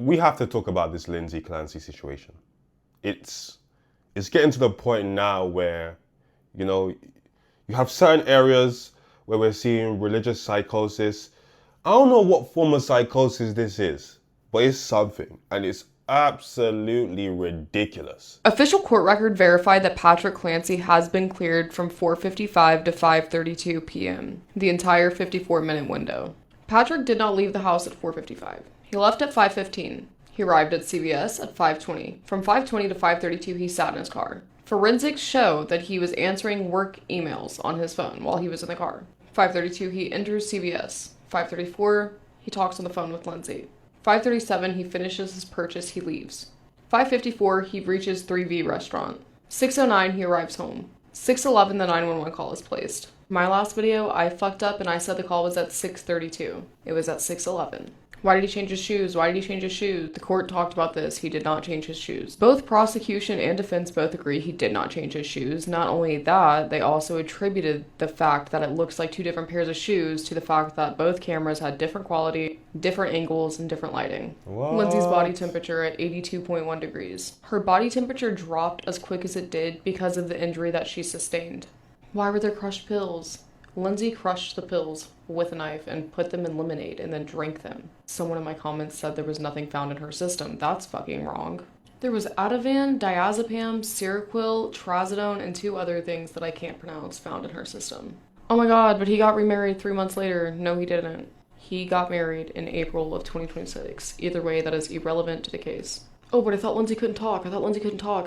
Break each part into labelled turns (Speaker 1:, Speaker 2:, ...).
Speaker 1: we have to talk about this Lindsay Clancy situation. It's getting to the point now where, you know, you have certain areas where we're seeing religious psychosis. I don't know what form of psychosis this is, but it's something, and it's absolutely ridiculous.
Speaker 2: Official court record verified that Patrick Clancy has been cleared from 4:55 to 5:32 p.m., the entire 54-minute window. Patrick did not leave the house at 4:55. He left at 5:15. He arrived at CVS at 5:20. From 5:20 to 5:32, he sat in his car. Forensics show that he was answering work emails on his phone while he was in the car. 5:32, he enters CVS. 5:34, he talks on the phone with Lindsay. 5:37, he finishes his purchase, he leaves. 5:54, he reaches 3V restaurant. 6:09, he arrives home. 6:11, the 911 call is placed. My last video, I fucked up and I said the call was at 6:32. It was at 6:11. Why did he change his shoes? Why did he change his shoes? The court talked about this. He did not change his shoes. Both prosecution and defense both agree he did not change his shoes. Not only that, they also attributed the fact that it looks like two different pairs of shoes to the fact that both cameras had different quality, different angles, and different lighting.
Speaker 1: What?
Speaker 2: Lindsay's body temperature at 82.1 degrees. Her body temperature dropped as quick as it did because of the injury that she sustained. Why were there crushed pills? Lindsay crushed the pills with a knife and put them in lemonade and then drank them. Someone in my comments said there was nothing found in her system. That's fucking wrong. There was Ativan, diazepam, Seroquel, trazodone, and 2 other things that I can't pronounce found in her system. Oh my god, but he got remarried 3 months later. No, he didn't. He got married in April of 2026. Either way, that is irrelevant to the case. Oh, but I thought Lindsay couldn't talk.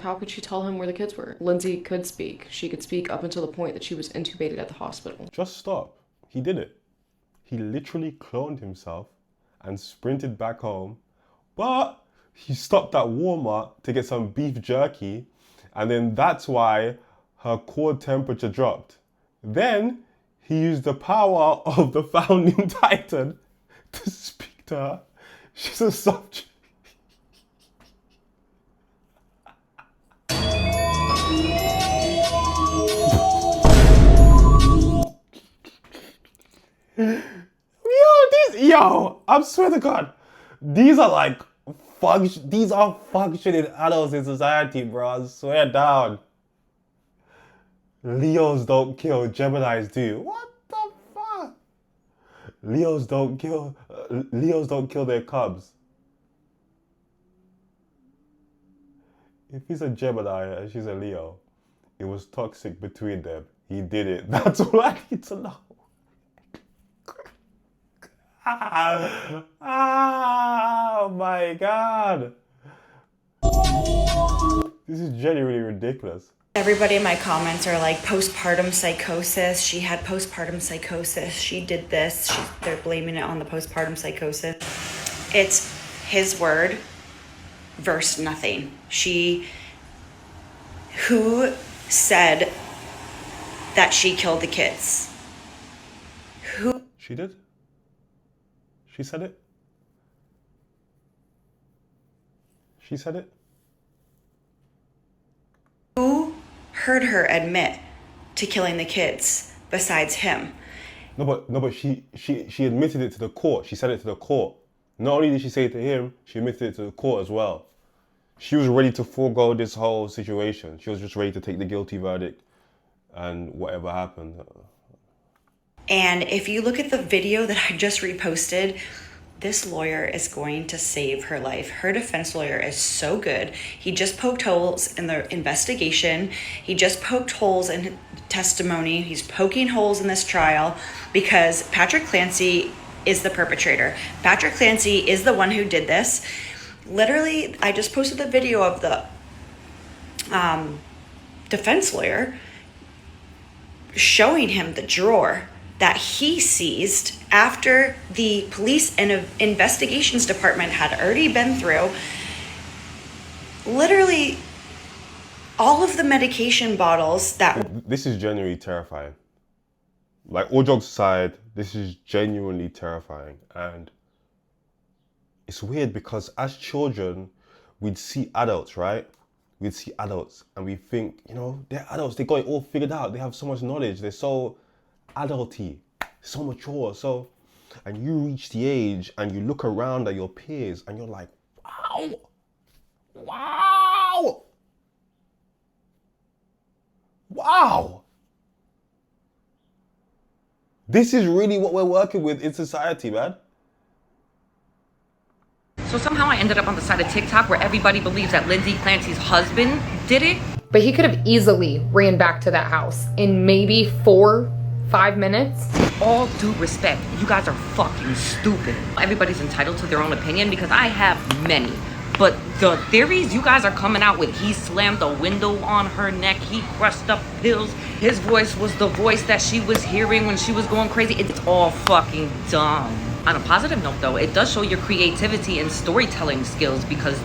Speaker 2: How could she tell him where the kids were? Lindsay could speak. She could speak up until the point that she was intubated at the hospital.
Speaker 1: Just stop. He did it. He literally cloned himself and sprinted back home, but he stopped at Walmart to get some beef jerky, and then that's why her core temperature dropped. Then he used the power of the founding titan to speak to her. She's a subject. Yo, I swear to God, these are functioning adults in society, bro. I swear down. Leos don't kill, Geminis do. What the fuck? Leos don't kill their cubs. If he's a Gemini and she's a Leo, it was toxic between them. He did it. That's all I need to know. Oh my god. This is genuinely ridiculous.
Speaker 3: Everybody in my comments are like, postpartum psychosis. She had postpartum psychosis. She did this. They're blaming it on the postpartum psychosis. It's his word versus nothing. Who said that she killed the kids? Who?
Speaker 1: She did? She said it? She said it?
Speaker 3: Who heard her admit to killing the kids besides him?
Speaker 1: No, but she admitted it to the court. She said it to the court. Not only did she say it to him, she admitted it to the court as well. She was ready to forego this whole situation. She was just ready to take the guilty verdict and whatever happened.
Speaker 3: And if you look at the video that I just reposted, this lawyer is going to save her life. Her defense lawyer is so good. He just poked holes in the investigation. He just poked holes in testimony. He's poking holes in this trial because Patrick Clancy is the perpetrator. Patrick Clancy is the one who did this. Literally, I just posted the video of the defense lawyer showing him the drawer that he seized after the police and investigations department had already been through. Literally, all of the medication bottles that...
Speaker 1: This is genuinely terrifying. Like, all jokes aside, this is genuinely terrifying. And it's weird because as children, we'd see adults, right? We'd see adults and we think, you know, they're adults, they got it all figured out. They have so much knowledge. They're so adulty, so mature. And you reach the age and you look around at your peers and you're like, Wow! Wow! This is really what we're working with in society, man.
Speaker 4: So somehow I ended up on the side of TikTok where everybody believes that Lindsay Clancy's husband did it.
Speaker 2: But he could have easily ran back to that house in maybe 4-5 minutes.
Speaker 4: All due respect, you guys are fucking stupid. Everybody's entitled to their own opinion because I have many. But the theories you guys are coming out with, he slammed a window on her neck, he crushed up pills, his voice was the voice that she was hearing when she was going crazy. It's all fucking dumb. On a positive note though, it does show your creativity and storytelling skills because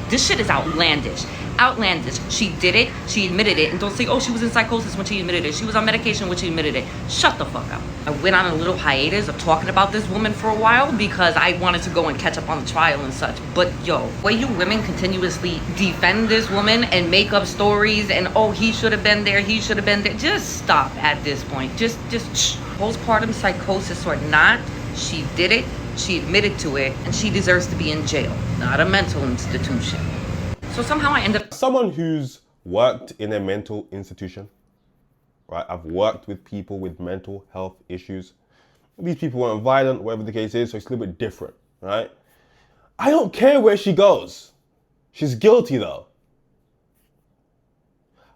Speaker 4: this shit is outlandish. Outlandish. She did it, she admitted it, and don't say, oh, she was in psychosis when she admitted it. She was on medication when she admitted it. Shut the fuck up. I went on a little hiatus of talking about this woman for a while because I wanted to go and catch up on the trial and such. But yo, why you women continuously defend this woman and make up stories and oh, he should have been there, he should have been there. Just stop at this point. Just postpartum psychosis or not, she did it, she admitted to it, and she deserves to be in jail, not a mental institution. So somehow I ended up...
Speaker 1: Someone who's worked in a mental institution, right? I've worked with people with mental health issues. These people weren't violent, whatever the case is, so it's a little bit different, right? I don't care where she goes. She's guilty though.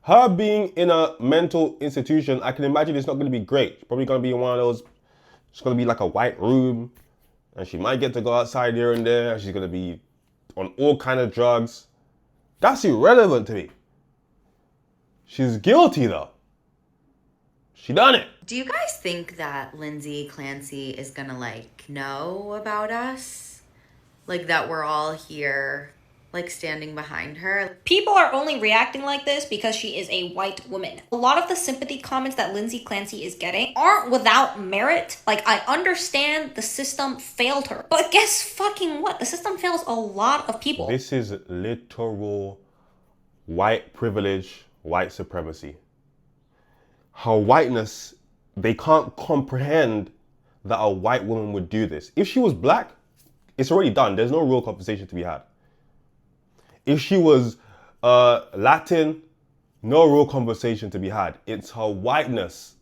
Speaker 1: Her being in a mental institution, I can imagine it's not going to be great. It's probably going to be in one of those, it's going to be like a white room, and she might get to go outside here and there. She's going to be on all kind of drugs. That's irrelevant to me. She's guilty though. She done it.
Speaker 3: Do you guys think that Lindsay Clancy is gonna like know about us? Like that we're all here, like standing behind her?
Speaker 5: People are only reacting like this because she is a white woman. A lot of the sympathy comments that Lindsay Clancy is getting aren't without merit. Like, I understand the system failed her, but guess fucking what? The system fails a lot of people.
Speaker 1: This is literal white privilege, white supremacy. Her whiteness, they can't comprehend that a white woman would do this. If she was black, it's already done. There's no real conversation to be had. If she was Latin, no real conversation to be had. It's her whiteness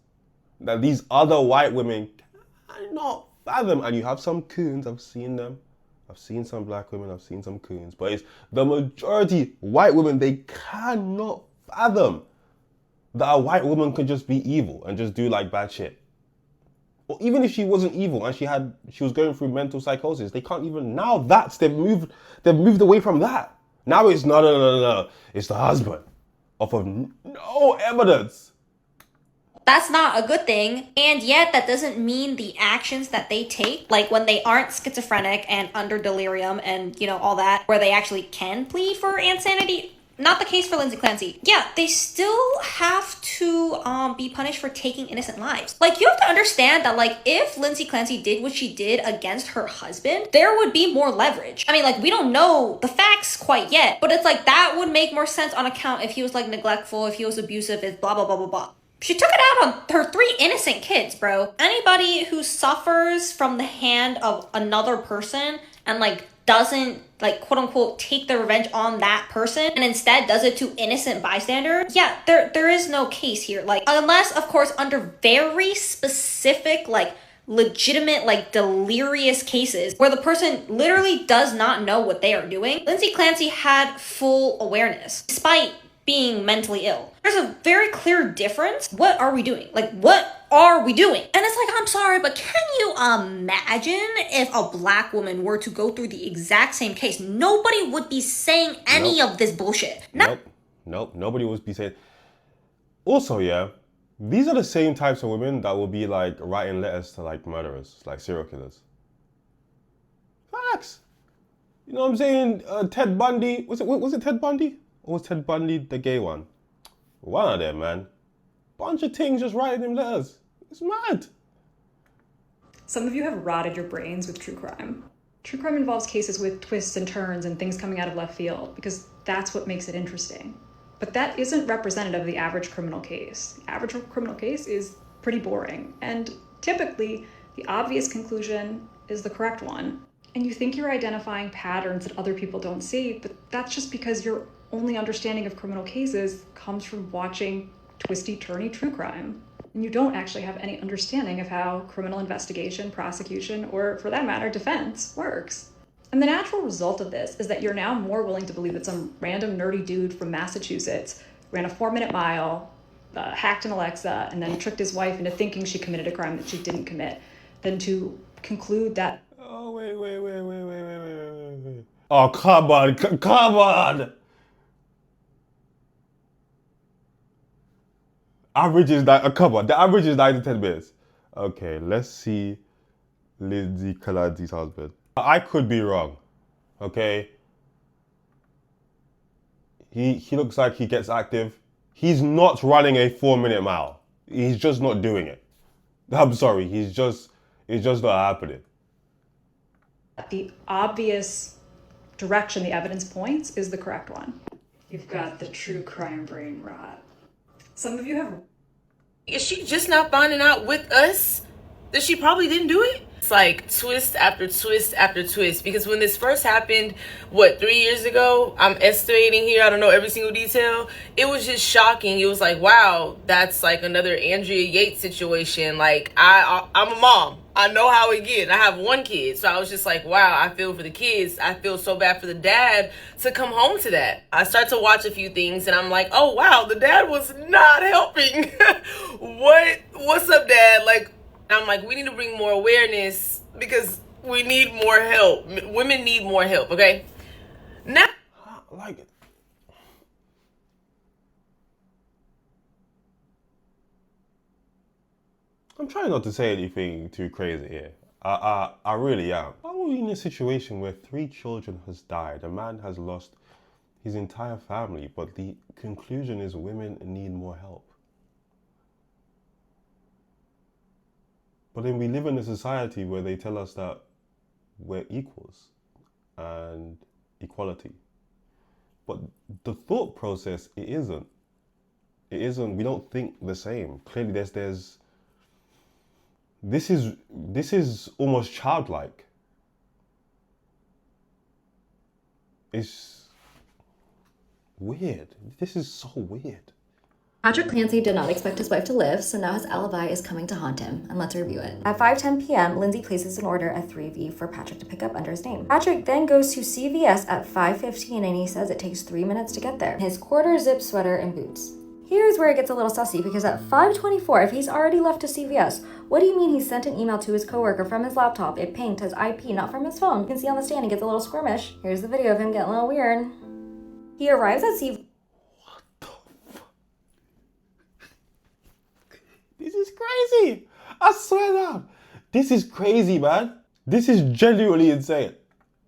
Speaker 1: that these other white women cannot fathom. And you have some coons, I've seen them. I've seen some black women, I've seen some coons. But it's the majority white women, they cannot fathom that a white woman could just be evil and just do like bad shit. Or even if she wasn't evil and she was going through mental psychosis, they can't even, now they've moved away from that. Now it's no. It's the husband. Off of no evidence.
Speaker 5: That's not a good thing. And yet that doesn't mean the actions that they take, like when they aren't schizophrenic and under delirium and, you know, all that, where they actually can plead for insanity. Not the case for Lindsay Clancy. Yeah, they still have to be punished for taking innocent lives. Like, you have to understand that, like, if Lindsay Clancy did what she did against her husband, there would be more leverage. I mean, like, we don't know the facts quite yet, but it's like that would make more sense on account if he was, like, neglectful, if he was abusive, if blah, blah, blah, blah, blah. She took it out on her 3 innocent kids, bro. Anybody who suffers from the hand of another person and, like, doesn't, like, quote unquote, take the revenge on that person and instead does it to innocent bystanders, yeah, there is no case here. Like, unless, of course, under very specific, like, legitimate, like, delirious cases where the person literally does not know what they are doing. Lindsay Clancy had full awareness, despite being mentally ill. There's a very clear difference. What are we doing? Like, what are we doing? And it's like, I'm sorry, but can you imagine if a black woman were to go through the exact same case? Nobody would be saying any of this bullshit.
Speaker 1: Nope, nobody would be saying. Also, yeah, these are the same types of women that will be like writing letters to like murderers, like serial killers. Facts. You know what I'm saying? Ted Bundy, was it Ted Bundy? Or was Ted Bundy the gay one? One of them, man. Bunch of things just writing him letters. It's mad.
Speaker 6: Some of you have rotted your brains with true crime. True crime involves cases with twists and turns and things coming out of left field because that's what makes it interesting. But that isn't representative of the average criminal case. The average criminal case is pretty boring, and typically the obvious conclusion is the correct one. And you think you're identifying patterns that other people don't see, but that's just because your only understanding of criminal cases comes from watching twisty-turny true crime. And you don't actually have any understanding of how criminal investigation, prosecution, or for that matter, defense works. And the natural result of this is that you're now more willing to believe that some random nerdy dude from Massachusetts ran a 4-minute mile, hacked an Alexa, and then tricked his wife into thinking she committed a crime that she didn't commit, than to conclude that.
Speaker 1: Oh, wait. Oh, come on. Come on. Average is come on. The average is 9 to 10 minutes. Okay, let's see Lindsay Clancy's husband. I could be wrong. Okay. He looks like he gets active. He's not running a 4-minute mile. He's just not doing it. I'm sorry. It's just not happening.
Speaker 6: The obvious direction the evidence points is the correct one. You've got the true crime brain rot. Some of you have.
Speaker 7: Is she just now finding out with us that she probably didn't do it? It's like twist after twist after twist. Because when this first happened, 3 years ago? I'm estimating here. I don't know every single detail. It was just shocking. It was like, wow, that's like another Andrea Yates situation. Like, I'm a mom. I know how it gets. I have 1 kid. So I was just like, wow, I feel for the kids. I feel so bad for the dad to come home to that. I start to watch a few things and I'm like, oh, wow, the dad was not helping. What's up, dad? Like, I'm like, we need to bring more awareness because we need more help. Women need more help, okay? Now,
Speaker 1: Like, I'm trying not to say anything too crazy here. I really am. How are we in a situation where 3 children has died? A man has lost his entire family, but the conclusion is women need more help. But then we live in a society where they tell us that we're equals and equality. But the thought process, it isn't. It isn't. We don't think the same. Clearly, there's. This is almost childlike. It's weird. This is so weird.
Speaker 8: Patrick Clancy did not expect his wife to live, so now his alibi is coming to haunt him, and let's review it. At 5:10 p.m., Lindsay places an order at 3V for Patrick to pick up under his name. Patrick then goes to CVS at 5:15 and he says it takes 3 minutes to get there. His quarter zip sweater and boots. Here's where it gets a little sussy, because at 5:24, if he's already left to CVS, what do you mean he sent an email to his coworker from his laptop? It pinged his IP, not from his phone. You can see on the stand he gets a little squirmish. Here's the video of him getting a little weird. He arrives at CVS.
Speaker 1: This is crazy. I swear down. This is crazy, man. This is genuinely insane.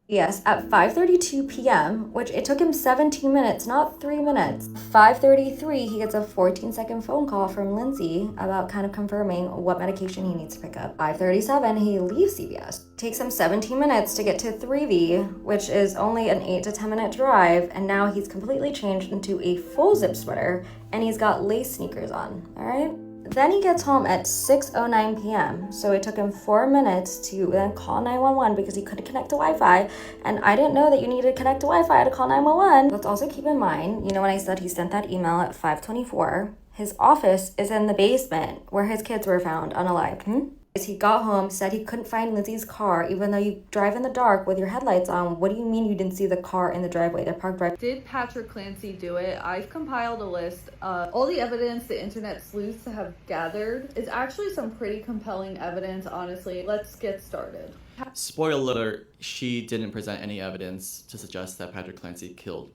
Speaker 8: Yes, at 5:32 p.m., which it took him 17 minutes, not 3 minutes. 5:33, he gets a 14-second phone call from Lindsay about kind of confirming what medication he needs to pick up. 5:37, he leaves CVS. Takes him 17 minutes to get to 3V, which is only an 8 to 10 minute drive, and now he's completely changed into a full zip sweater, and he's got lace sneakers on, all right? Then he gets home at 6:09 p.m. So it took him 4 minutes to then call 911 because he couldn't connect to Wi-Fi. And I didn't know that you needed to connect to Wi-Fi to call 911. Let's also keep in mind, when I said he sent that email at 5:24, his office is in the basement where his kids were found unalived. He got home, said he couldn't find Lindsay's car, even though you drive in the dark with your headlights on. What do you mean you didn't see the car in the driveway? They're parked right.
Speaker 2: Did Patrick Clancy do it? I've compiled a list of all the evidence the internet sleuths have gathered. It's actually some pretty compelling evidence, honestly. Let's get started.
Speaker 9: Spoiler alert, she didn't present any evidence to suggest that Patrick Clancy killed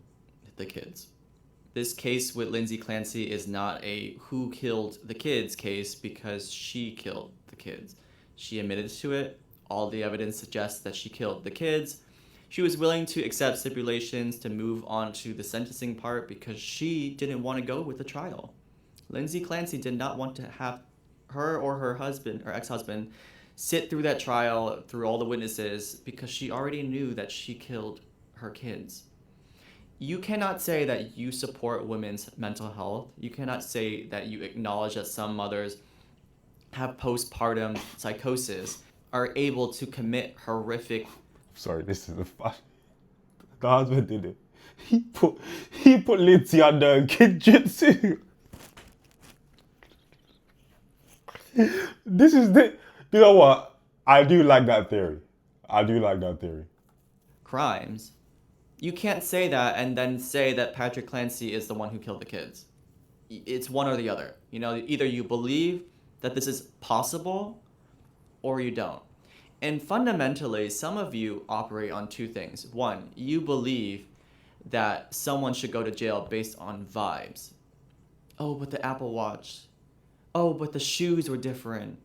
Speaker 9: the kids. This case with Lindsay Clancy is not a who killed the kids case because she killed the kids. She admitted to it. All the evidence suggests that she killed the kids. She was willing to accept stipulations to move on to the sentencing part because she didn't want to go with the trial. Lindsay Clancy did not want to have her or her husband or ex-husband sit through that trial, through all the witnesses, because she already knew that she killed her kids. You cannot say that you support women's mental health. You cannot say that you acknowledge that some mothers have postpartum psychosis, are able to commit horrific
Speaker 1: Sorry, this is the fun. The husband did it. He put Lindsay under a kinjutsu. This is the. You know what? I do like that theory.
Speaker 9: Crimes. You can't say that and then say that Patrick Clancy is the one who killed the kids. It's one or the other. You know, either you believe that this is possible or you don't. And fundamentally, some of you operate on two things. One, you believe that someone should go to jail based on vibes. Oh, but the Apple Watch. Oh, but the shoes were different.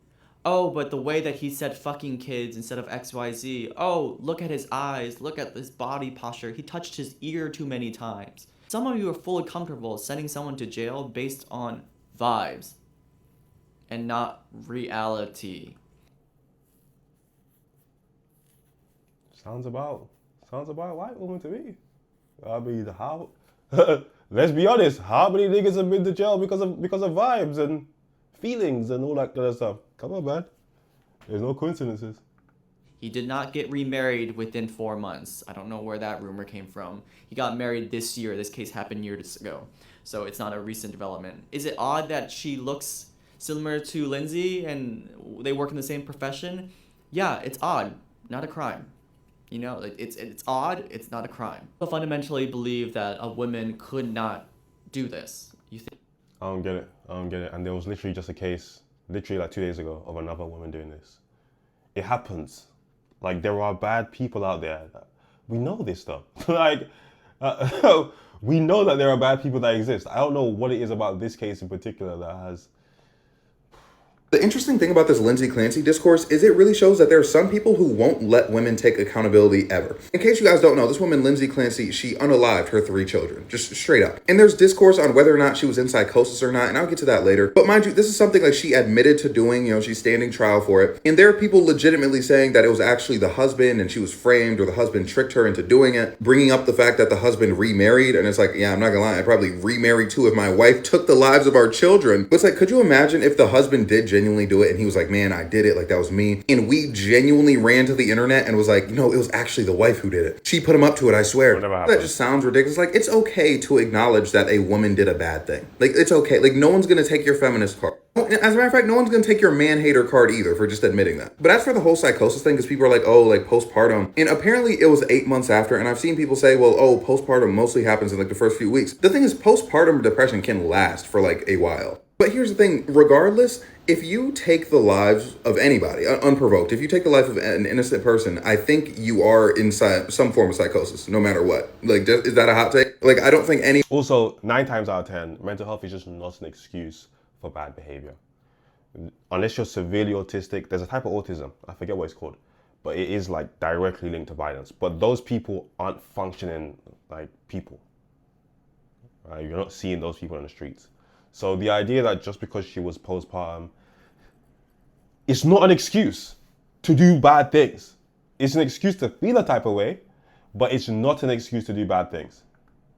Speaker 9: Oh, but the way that he said fucking kids instead of XYZ. Oh, look at his eyes. Look at his body posture. He touched his ear too many times. Some of you are fully comfortable sending someone to jail based on vibes and not reality.
Speaker 1: Sounds about a white woman to me. I mean, how? Let's be honest. How many niggas have been to jail because of vibes and feelings and all that kind of stuff? Come on, man. There's no coincidences.
Speaker 9: He did not get remarried within 4 months. I don't know where that rumor came from. He got married this year. This case happened years ago. So it's not a recent development. Is it odd that she looks similar to Lindsay and they work in the same profession? Yeah, it's odd. Not a crime. You know, it's odd. It's not a crime. I fundamentally believe that a woman could not do this. You think?
Speaker 1: I don't get it. And there was literally just a case, literally like 2 days ago, of another woman doing this. It happens. Like, there are bad people out there. We know this stuff. We know that there are bad people that exist. I don't know what it is about this case in particular that has...
Speaker 10: The interesting thing about this Lindsay Clancy discourse is it really shows that there are some people who won't let women take accountability ever. In case you guys don't know, this woman, Lindsay Clancy, she unalived her 3 children, just straight up. And there's discourse on whether or not she was in psychosis or not, and I'll get to that later. But mind you, this is something like she admitted to doing, you know, she's standing trial for it. And there are people legitimately saying that it was actually the husband and she was framed or the husband tricked her into doing it, bringing up the fact that the husband remarried. And it's like, yeah, I'm not gonna lie, I'd probably remarry too if my wife took the lives of our children. But it's like, could you imagine if the husband did genuinely do it and he was like, man, I did it, like that was me, and we genuinely ran to the internet and was like, you know, it was actually the wife who did it, she put him up to it, I swear. That just sounds ridiculous. Like, it's okay to acknowledge that a woman did a bad thing. Like, it's okay. Like, no one's gonna take your feminist card. As a matter of fact, no one's gonna take your man-hater card either for just admitting that. But as for the whole psychosis thing, because people are like, oh, like postpartum, and apparently it was 8 months after, and I've seen people say, well, oh, postpartum mostly happens in like the first few weeks. The thing is, postpartum depression can last for like a while. But here's the thing, regardless, if you take the lives of anybody, unprovoked, if you take the life of an innocent person, I think you are inside some form of psychosis, no matter what. Like, is that a hot take? Like, I don't think any...
Speaker 1: Also, 9 times out of 10, mental health is just not an excuse for bad behavior. Unless you're severely autistic, there's a type of autism, I forget what it's called, but it is like directly linked to violence. But those people aren't functioning like people. Right? You're not seeing those people on the streets. So the idea that just because she was postpartum, it's not an excuse to do bad things. It's an excuse to feel a type of way, but it's not an excuse to do bad things.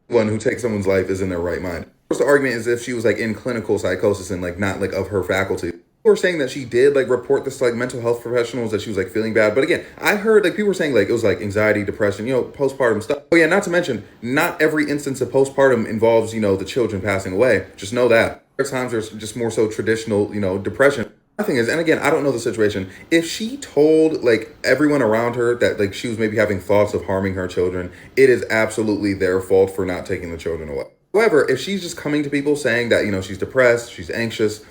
Speaker 10: One who takes someone's life is in their right mind. The argument is if she was like in clinical psychosis and like not like of her faculty. People were saying that she did like report this to like mental health professionals, that she was like feeling bad. But again, I heard like people were saying like it was like anxiety, depression, you know, postpartum stuff. Oh yeah, not to mention, not every instance of postpartum involves, you know, the children passing away. Just know that. There are times there's just more so traditional, you know, depression. The thing is, and again, I don't know the situation. If she told like everyone around her that like she was maybe having thoughts of harming her children, it is absolutely their fault for not taking the children away. However, if she's just coming to people saying that, you know, she's depressed, she's anxious,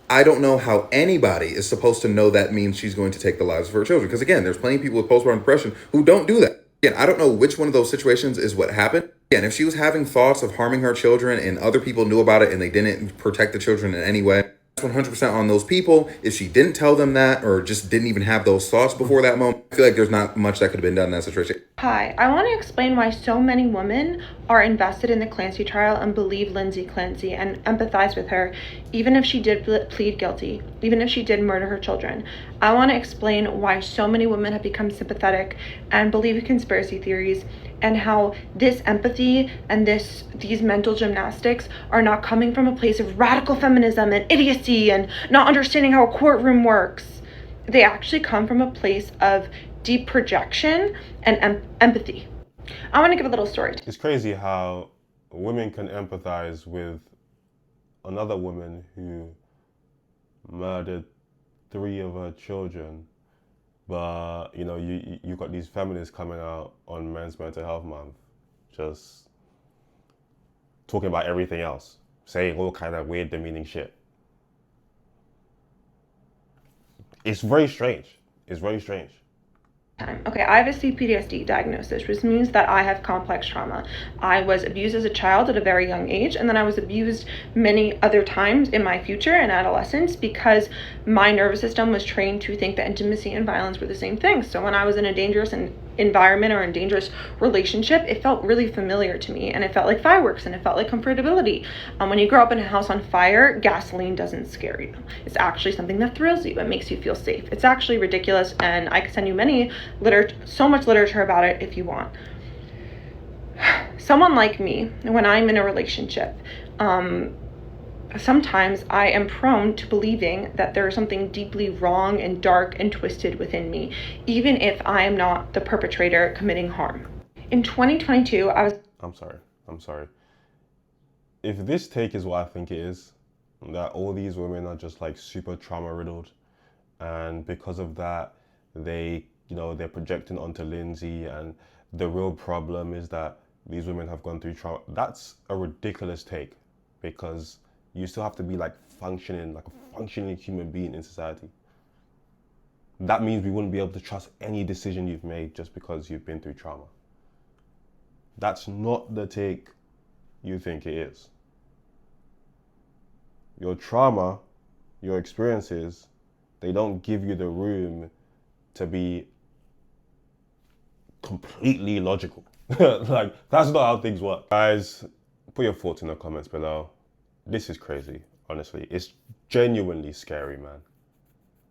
Speaker 10: I don't know how anybody is supposed to know that means she's going to take the lives of her children. Because again, there's plenty of people with postpartum depression who don't do that. Again, I don't know which one of those situations is what happened. Again, if she was having thoughts of harming her children and other people knew about it and they didn't protect the children in any way, that's 100% on those people. If she didn't tell them that or just didn't even have those thoughts before that moment, I feel like there's not much that could have been done in that situation.
Speaker 11: Hi, I want to explain why so many women are invested in the Clancy trial and believe Lindsay Clancy and empathize with her, even if she did plead guilty, even if she did murder her children. I want to explain why so many women have become sympathetic and believe in conspiracy theories, and how this empathy and these mental gymnastics are not coming from a place of radical feminism and idiocy and not understanding how a courtroom works. They actually come from a place of deep projection and empathy. I want to give a little story.
Speaker 1: It's crazy how women can empathize with another woman who murdered 3 of her children, but you know, you got these feminists coming out on Men's Mental Health Month, just talking about everything else, saying all kind of weird, demeaning shit. It's very strange. It's very strange.
Speaker 11: Okay, I have a CPTSD diagnosis, which means that I have complex trauma. I was abused as a child at a very young age, and then I was abused many other times in my future and adolescence because my nervous system was trained to think that intimacy and violence were the same thing. So when I was in a dangerous environment or in a dangerous relationship, it felt really familiar to me, and it felt like fireworks, and it felt like comfortability. When you grow up in a house on fire, gasoline doesn't scare you. It's actually something that thrills you. It makes you feel safe. It's actually ridiculous, and I could send you so much literature about it if you want. Someone like me, when I'm in a relationship, sometimes I am prone to believing that there is something deeply wrong and dark and twisted within me, even if I am not the perpetrator committing harm. In 2022, I'm sorry.
Speaker 1: If this take is what I think it is, that all these women are just like super trauma riddled, and because of that, they're projecting onto Lindsay, and the real problem is that these women have gone through trauma. That's a ridiculous take, because you still have to be like a functioning human being in society. That means we wouldn't be able to trust any decision you've made just because you've been through trauma. That's not the take you think it is. Your trauma, your experiences, they don't give you the room to be completely logical. Like, that's not how things work. Guys, put your thoughts in the comments below. This is crazy, honestly. It's genuinely scary, man.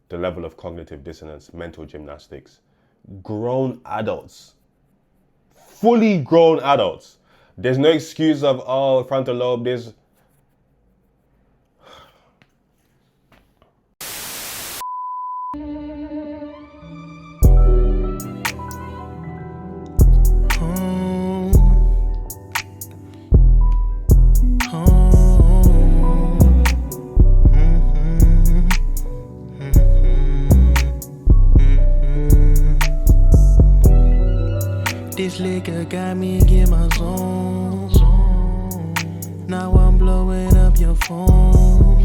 Speaker 1: The level of cognitive dissonance, mental gymnastics. Grown adults. Fully grown adults. There's no excuse of, oh, frontal lobe, there's...
Speaker 12: This liquor got me in my zone. Now I'm blowing up your phone.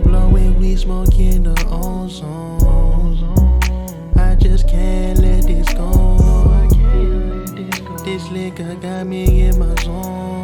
Speaker 12: Blowing weed, smoking the ozone. I just can't let this go. This liquor got me in my zone.